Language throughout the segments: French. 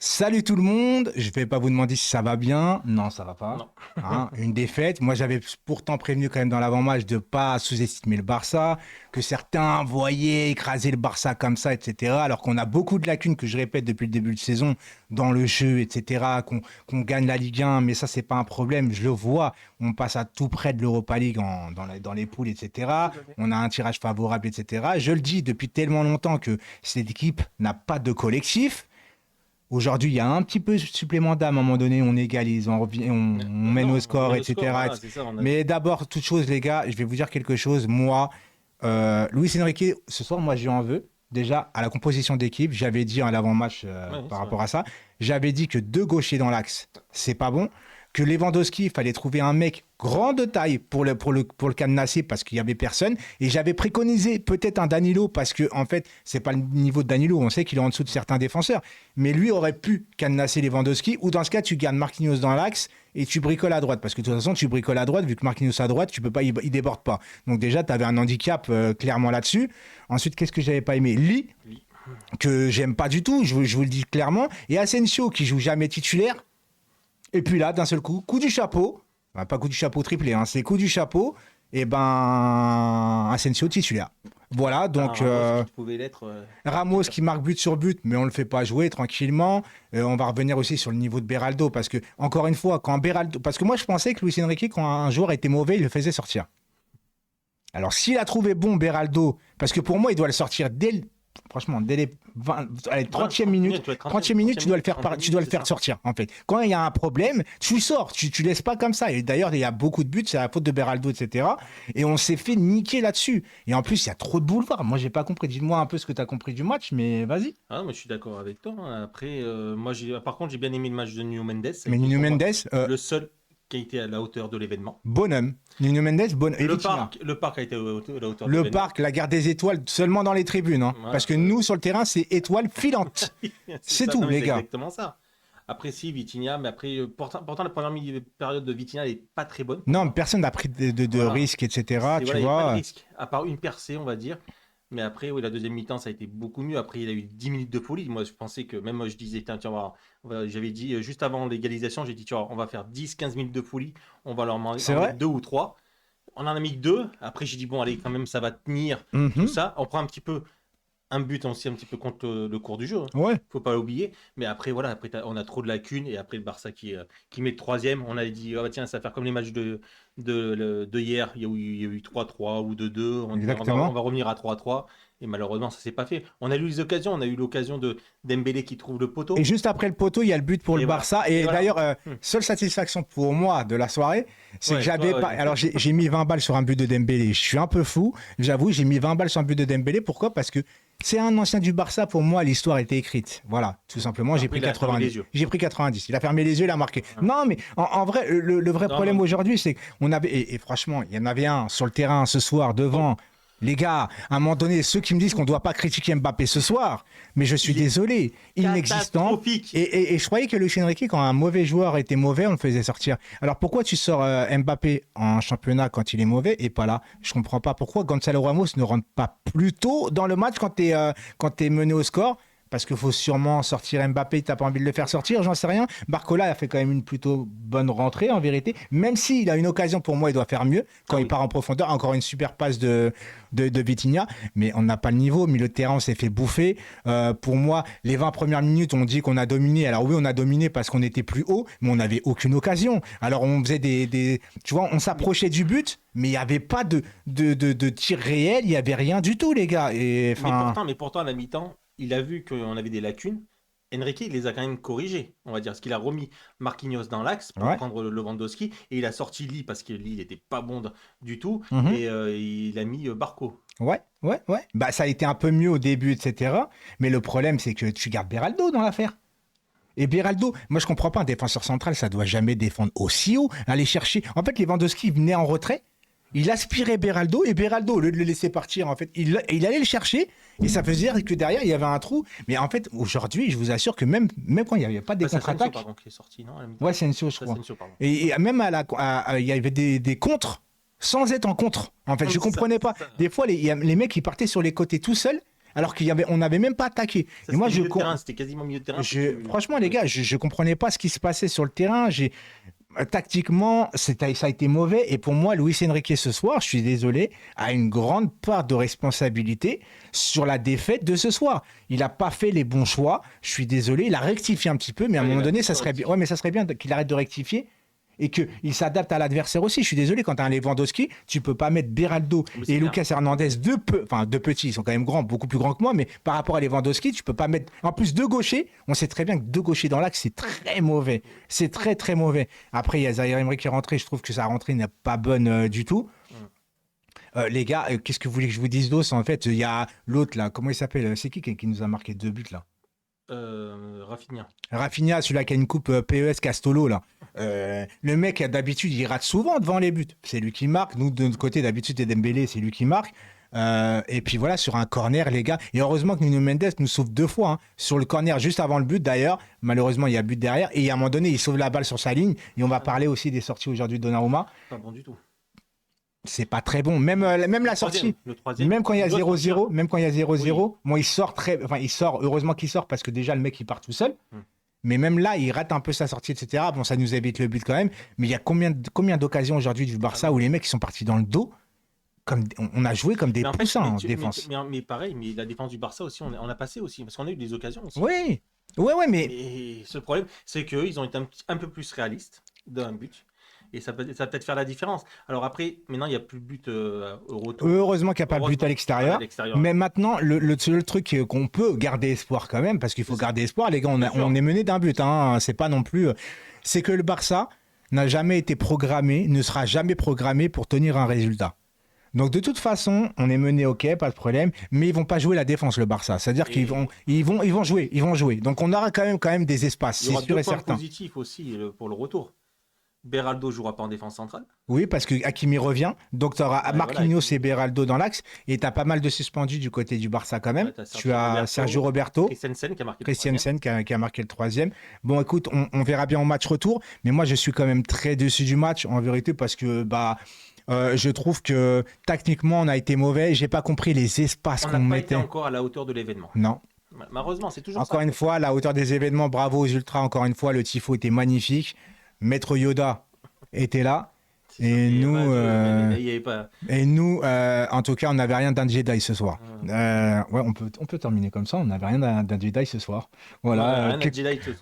Salut tout le monde, je vais pas vous demander si ça va bien. Non, ça va pas. Non. Une défaite. Moi, j'avais pourtant prévenu quand même dans l'avant-match de pas sous-estimer le Barça, que certains voyaient écraser le Barça comme ça, etc. Alors qu'on a beaucoup de lacunes, que je répète depuis le début de saison, dans le jeu, etc. Qu'on gagne la Ligue 1, mais ça, c'est pas un problème. Je le vois. On passe à tout près de l'Europa League dans les poules, etc. Tout à fait. On a un tirage favorable, etc. Je le dis depuis tellement longtemps que cette équipe n'a pas de collectif. Aujourd'hui, il y a un petit peu supplément d'âme. À un moment donné, on égalise, on mène au Non, on score, met le score, etc. voilà, c'est ça. Mais d'abord, toute chose, les gars, je vais vous dire quelque chose. Moi, Luis Enrique, ce soir, moi, je lui en veux. Déjà, à la composition d'équipe, j'avais dit à l'avant-match Ouais, par c'est vrai. rapport à ça, j'avais dit que deux gauchers dans l'axe, c'est pas bon. Que Lewandowski, il fallait trouver un mec grande taille pour le cadenasser parce qu'il y avait personne. Et j'avais préconisé peut-être un Danilo parce que, en fait, c'est pas le niveau de Danilo. On sait qu'il est en dessous de certains défenseurs. Mais lui aurait pu cadenasser Lewandowski. Ou dans ce cas, tu gardes Marquinhos dans l'axe et tu bricoles à droite. Parce que de toute façon, tu bricoles à droite, vu que Marquinhos à droite, tu peux pas, il déborde pas. Donc déjà, tu avais un handicap clairement là-dessus. Ensuite, qu'est-ce que j'avais pas aimé? Lee, Oui. que j'aime pas du tout, je vous le dis clairement. Et Asensio, qui joue jamais titulaire. Et puis là, d'un seul coup du chapeau, enfin, pas coup du chapeau triplé, hein, c'est coup du chapeau, et ben Asensio titulaire. Voilà, T'as un donc Ramos qui pouvait l'être. Ramos qui marque but sur but, mais on le fait pas jouer tranquillement. On va revenir aussi sur le niveau de Beraldo, parce que, encore une fois, quand Beraldo. Parce que moi, je pensais que Luis Enrique, quand un joueur était mauvais, il le faisait sortir. Alors, s'il a trouvé bon Beraldo, parce que pour moi, il doit le sortir franchement, dès les 20, allez, 30e minute, 30e minute, tu dois le faire, tu dois le faire sortir, en fait. Quand il y a un problème, tu sors, tu laisses pas comme ça. Et d'ailleurs, il y a beaucoup de buts, c'est la faute de Beraldo, etc. Et on s'est fait niquer là-dessus. Et en plus, il y a trop de boulevards. Moi, j'ai pas compris. Dis-moi un peu ce que tu as compris du match, mais vas-y. Ah, moi je suis d'accord avec toi, hein. Après, moi, par contre, j'ai bien aimé le match de Nuno Mendes. Ça a Mais été Nuno pour moi Mendes, le seul qui a été à la hauteur de l'événement. bonhomme. Nuno Mendes, bonhomme. Et Vitinha. Le parc a été à la hauteur de Le l'événement. parc, la guerre des étoiles, seulement dans les tribunes. Hein. Voilà, Parce que nous, sur le terrain, c'est étoile filante. C'est ça, tout, non, mais les c'est gars. exactement ça. Après, si, Vitinha, mais après, pourtant la première période de Vitinha, elle est pas très bonne pour Non, moi. personne n'a pris de Voilà. risques, etc. Tu Voilà, il n'y a pas de vois. risque, à part une percée, on va dire. Mais après, oui, la deuxième mi-temps, ça a été beaucoup mieux. Après, il a eu 10 minutes de folie. Moi, je pensais que, même moi, je disais, tiens, j'avais dit, juste avant l'égalisation, j'ai dit, tu vois, on va faire 10-15 minutes de folie. On va leur C'est en mettre vrai. deux ou trois. On en a mis que deux. Après, j'ai dit, bon, allez, quand même, ça va tenir, tout Mhm. ça. On prend un petit peu un but aussi, un petit peu contre le cours du jeu, hein. Ouais. Faut pas l'oublier. Mais après, voilà, après, on a trop de lacunes. Et après, le Barça qui met le troisième, on a dit, ah, bah, tiens, ça va faire comme les matchs de hier. Il y a eu 3-3 ou 2-2. On dit, on Exactement. va revenir à 3-3. Et malheureusement, ça s'est pas fait. On a eu les occasions. On a eu l'occasion de Dembélé qui trouve le Et poteau. juste après le poteau, il y a le but pour le Et voilà. Barça. Et Et voilà. d'ailleurs, Hmm. seule satisfaction pour moi de la soirée, c'est que Ouais, j'avais toi, pas. ouais. Alors, j'ai mis 20 balles sur un but de Dembélé. Je suis un peu fou. J'avoue, j'ai mis 20 balles sur un but de Dembélé. Pourquoi? Parce que c'est un ancien du Barça. Pour moi, l'histoire était écrite. Voilà, tout simplement. J'ai Après, pris il a fermé les 90. yeux. J'ai pris 90. Il a fermé les yeux, il a marqué. Voilà. Non, mais en vrai, le vrai Non, problème non. aujourd'hui, c'est qu'on avait. Et franchement, il y en avait un sur le terrain ce soir devant. Les gars, à un moment donné, ceux qui me disent qu'on ne doit pas critiquer Mbappé ce soir, mais je suis Il est désolé, inexistant. catastrophique. Et je croyais que Luis Enrique, quand un mauvais joueur était mauvais, on le faisait sortir. Alors pourquoi tu sors Mbappé en championnat quand il est mauvais et pas là? Je comprends pas pourquoi Gonzalo Ramos ne rentre pas plus tôt dans le match quand t'es mené au score. Parce qu'il faut sûrement sortir Mbappé, t'as pas envie de le faire sortir, j'en sais rien. Barcola a fait quand même une plutôt bonne rentrée en vérité. Même s'il a une occasion pour moi, il doit faire mieux quand Ah il oui. part en profondeur. Encore une super passe de Vitinha, mais on n'a pas le niveau. Milieu de terrain, on s'est fait bouffer. Pour moi, les 20 premières minutes, on dit qu'on a dominé. Alors oui, on a dominé parce qu'on était plus haut, mais on n'avait aucune occasion. Alors on faisait tu vois, on s'approchait du but, mais il n'y avait pas de tir réel, il n'y avait rien du tout, les gars. Et enfin, Mais pourtant, à la mi-temps, il a vu qu'on avait des lacunes. Enrique, il les a quand même corrigées, on va dire. Parce qu'il a remis Marquinhos dans l'axe pour ouais. prendre le Lewandowski. Et il a sorti Lee parce que Lee, il n'était pas bon du tout. Mhm. Et il a mis Barco. Ouais. Bah, ça a été un peu mieux au début, etc. Mais le problème, c'est que tu gardes Beraldo dans l'affaire. Et Beraldo, moi je comprends pas, un défenseur central, ça doit jamais défendre aussi haut, aller chercher. En fait, Lewandowski venait en retrait, il aspirait Beraldo, et Beraldo, au lieu de le laisser partir, en fait, il allait le chercher, et ça faisait dire que derrière, il y avait un trou. Mais en fait, aujourd'hui, je vous assure que même quand il n'y avait pas des C'est Asensio, contre-attaques, pardon, qui est sorti, non, à la mi-temps. ouais, Sensio, je C'est crois. Asensio, pardon. Et même il y avait des contres sans être en contre. En fait, Non, je mais c'est ça, comprenais pas. c'est ça. Des fois, il y a les mecs qui partaient sur les côtés tout seuls. alors on n'avait même pas attaqué. Ça, Et moi, c'était milieu de terrain, c'était quasiment milieu de terrain. franchement, les gars, je comprenais pas ce qui se passait sur le terrain. Tactiquement, ça a été mauvais. Et pour moi, Luis Enrique ce soir, je suis désolé, a une grande part de responsabilité sur la défaite de ce soir. Il n'a pas fait les bons choix. Je suis désolé. Il a rectifié un petit peu, mais à un moment donné, ça serait bien. Ouais, mais ça serait bien qu'il arrête de rectifier et qu'il s'adapte à l'adversaire aussi. Je suis désolé, quand tu as un Lewandowski, tu peux pas mettre Beraldo et Lucas Hernandez, deux petits, ils sont quand même grands, beaucoup plus grands que moi, mais par rapport à Lewandowski, tu peux pas mettre, en plus deux gauchers, on sait très bien que deux gauchers dans l'axe, c'est très mauvais. C'est très très mauvais. Après, il y a Zaïre Emery qui est rentré, je trouve que sa rentrée n'est pas bonne du tout. Les gars, qu'est-ce que vous voulez que je vous dise d'autre? En fait, il y a l'autre là, comment il s'appelle? C'est qui nous a marqué 2 buts là? Rafinha, celui-là qui a une coupe PES Castolo là. Le mec, d'habitude, il rate souvent devant les buts. C'est lui qui marque. Nous, de notre côté, d'habitude, c'est Dembélé, c'est lui qui marque. Et puis voilà, sur un corner, les gars. Et heureusement que Nuno Mendes nous sauve 2 fois. Hein. Sur le corner, juste avant le but d'ailleurs. Malheureusement, il y a but derrière. Et à un moment donné, il sauve la balle sur sa ligne. Et on va parler aussi des sorties aujourd'hui de Donnarumma. Pas bon du tout. C'est pas très bon. Même la sortie, même quand il y a 0-0, bon, il sort, heureusement qu'il sort parce que déjà le mec il part tout seul. Mais même là, il rate un peu sa sortie, etc. Bon, ça nous évite le but quand même. Mais il y a combien d'occasions aujourd'hui du Barça où les mecs ils sont partis dans le dos, on a joué comme des poussins en défense. Mais pareil, mais la défense du Barça aussi, on a passé aussi, parce qu'on a eu des occasions aussi. Oui, ouais, mais... Et ce problème, c'est qu'ils ont été un peu plus réalistes d'un but. Et ça peut peut-être faire la différence. Alors après, maintenant, il n'y a plus de but au retour. Heureusement qu'il n'y a pas de but à l'extérieur. Mais maintenant, le seul truc qu'on peut garder espoir quand même, parce qu'il faut garder espoir, les gars, on est mené d'un but. Hein, c'est pas non plus... C'est que le Barça n'a jamais été programmé, ne sera jamais programmé pour tenir un résultat. Donc de toute façon, on est mené, ok, pas de problème, mais ils vont pas jouer la défense, le Barça. C'est-à-dire qu'ils vont jouer. Donc on aura quand même des espaces, c'est sûr et certain. Il y aura 2 points positifs aussi pour le retour. Beraldo jouera pas en défense centrale. Oui, parce que Hakimi revient. Donc, tu auras Marquinhos et Beraldo dans l'axe. Et tu as pas mal de suspendus du côté du Barça quand même. Tu as Sergio Roberto. Christensen qui a marqué le 3e. Bon, écoute, on verra bien en match retour. Mais moi, je suis quand même très déçu du match, en vérité, parce que je trouve que tactiquement, on a été mauvais. J'ai pas compris les espaces qu'on mettait. On n'a pas été encore à la hauteur de l'événement. Non. Malheureusement, c'est toujours encore une fois, à la hauteur des événements, bravo aux Ultras. Encore une fois, le tifo était magnifique. Maître Yoda était là. Et nous, en tout cas, on n'avait rien d'un Jedi ce soir. Ouais, on peut terminer comme ça. On n'avait rien d'un Jedi ce soir. Voilà.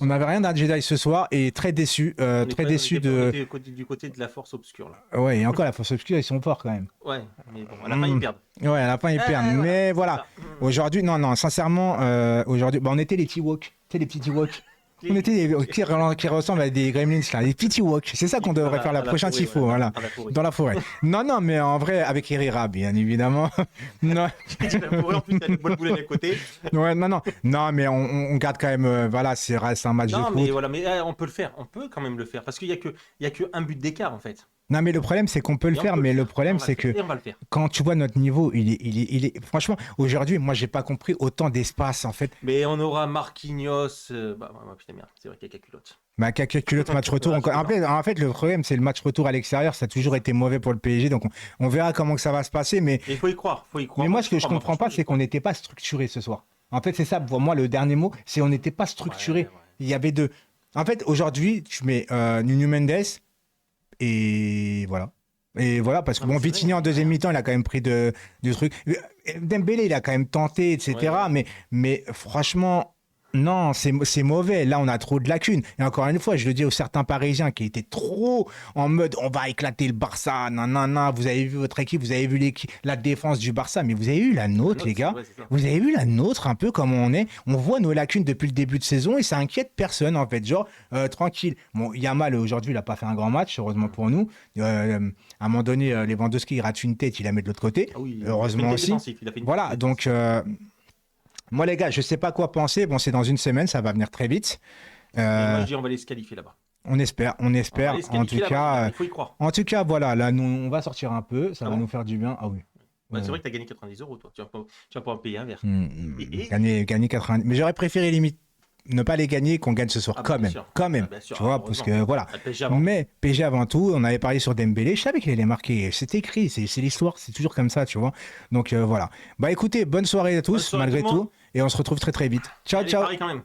On n'avait rien d'un Jedi ce soir et très déçu. Très déçu de. Du côté de la force obscure là. Ouais, et encore la force obscure, ils sont forts quand même. Ouais, mais bon, à la fin ils perdent. Ouais, à la fin ils perdent. Mais voilà. Aujourd'hui, non, sincèrement, aujourd'hui, on était les T-Walk. Tu sais, les petits T-Walk. On était qui ressemblent à des gremlins, là, des petits walks. C'est ça qu'on devrait faire la prochaine tifo, voilà, dans la forêt. Non, mais en vrai, avec Herrera, bien évidemment. Non. En plus, t'as le bol boulet à côté. Ouais, non, mais on garde quand même, voilà, c'est un match de foot. Non, mais voilà, mais on peut le faire, on peut quand même le faire, parce qu'il y a que un but d'écart en fait. Non, mais le problème, c'est qu'on peut le faire, mais le problème, c'est que quand tu vois notre niveau, il est... Franchement, aujourd'hui, moi, j'ai pas compris autant d'espace, en fait. Mais on aura Marquinhos... putain, merde, c'est vrai qu'il y a Caculotte. Caculotte, match retour. En fait, le problème, c'est le match retour à l'extérieur. Ça a toujours été mauvais pour le PSG, donc on verra comment que ça va se passer. Mais il faut y croire. Mais moi, ce que je comprends pas, c'est qu'on n'était pas structuré ce soir. En fait, c'est ça, pour moi, le dernier mot, c'est on n'était pas structuré. Ouais. Il y avait deux... En fait, aujourd'hui, tu mets Nuno Mendes... Et voilà, parce que Vitinha en deuxième mi-temps, il a quand même pris du truc. Dembélé, il a quand même tenté, etc. Ouais. Mais franchement, non, c'est mauvais. Là, on a trop de lacunes. Et encore une fois, je le dis aux certains Parisiens qui étaient trop en mode on va éclater le Barça. Non. Vous avez vu votre équipe, vous avez vu la défense du Barça, mais vous avez vu la nôtre, les gars. Vous avez vu la nôtre un peu comme on est. On voit nos lacunes depuis le début de saison et ça inquiète personne en fait. Genre, tranquille. Bon, Yamal aujourd'hui, il n'a pas fait un grand match, heureusement pour nous. À un moment donné, Lewandowski, il rate une tête, il la met de l'autre côté. Ah oui, heureusement aussi. Voilà, donc. Moi, les gars, je sais pas quoi penser. Bon, c'est dans une semaine, ça va venir très vite. Moi, je dis, on va les se qualifier là-bas. On espère. En tout cas, il faut y croire. En tout cas, voilà, là, nous, on va sortir un peu. Ça va nous faire du bien. Ah oui. C'est vrai que tu as gagné 90 €, toi. Tu vas pas en payer un verre. Gagner 90. Mais j'aurais préféré limite ne pas les gagner qu'on gagne ce soir, Ah, quand bien même. sûr. Quand même. Ah, bien sûr. Tu vois, Ah, parce heureusement. que voilà. Ah, PSG avant. Mais PSG avant tout, on avait parlé sur Dembélé, je savais qu'il allait marquer. C'était écrit, c'est l'histoire, c'est toujours comme ça, tu vois. Donc voilà. Bah écoutez, bonne soirée à Bonne tous, soirée tout malgré le monde. tout. Et on se retrouve très très vite. Ciao, Allez, ciao. Paris quand même.